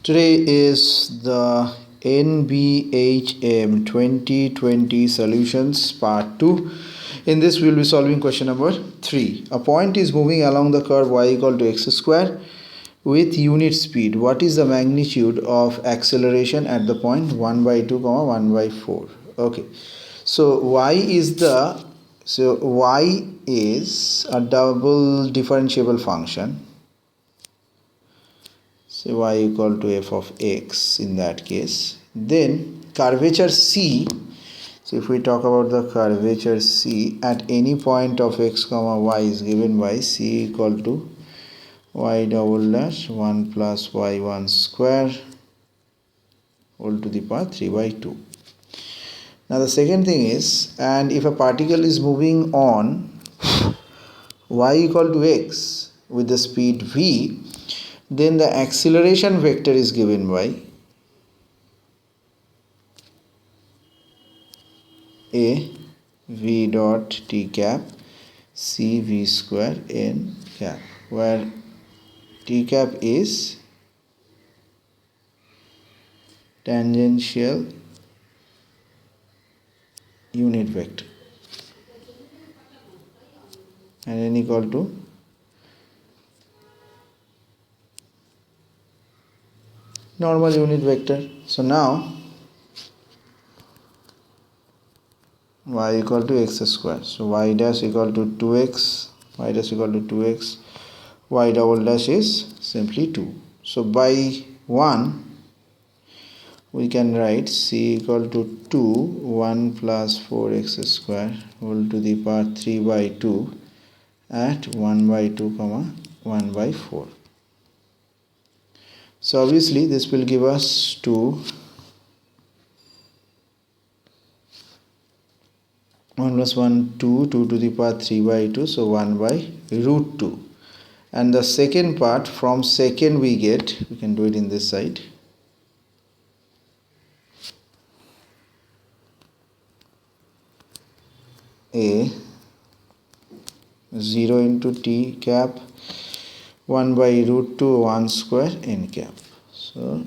Today is the NBHM 2020 Solutions Part 2. In this we will be solving question number 3. A point is moving along the curve y equal to x square with unit speed. What is the magnitude of acceleration at the point 1 by 2, 1 by 4? Okay. So y is a double differentiable function. Say y equal to f of x in that case. Then curvature c. So if we talk about the curvature c at any point of x comma y is given by c equal to y double dash 1 plus y1 square whole to the power 3 by 2. Now the second thing is, and if a particle is moving on y equal to x with the speed v, then the acceleration vector is given by a v dot t cap c v square n cap, where t cap is tangential unit vector and n equal to normal unit vector. So now y equal to x square. So y dash equal to 2x, y dash equal to 2x, y double dash is simply 2. So by 1 we can write c equal to 2 1 plus 4x square whole to the power 3 by 2 at 1 by 2 1 by 4. So obviously this will give us 2 1 plus 1 2 2 to the power 3 by 2, so 1 by root 2. And the second part from second we can do it in this side, a 0 into t cap 1 by root 2 1 square n cap. So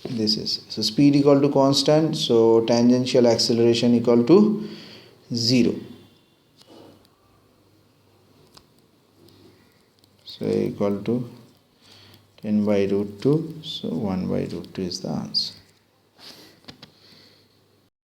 this is, so speed equal to constant, so tangential acceleration equal to 0. So equal to 10 by root 2, so 1 by root 2 is the answer.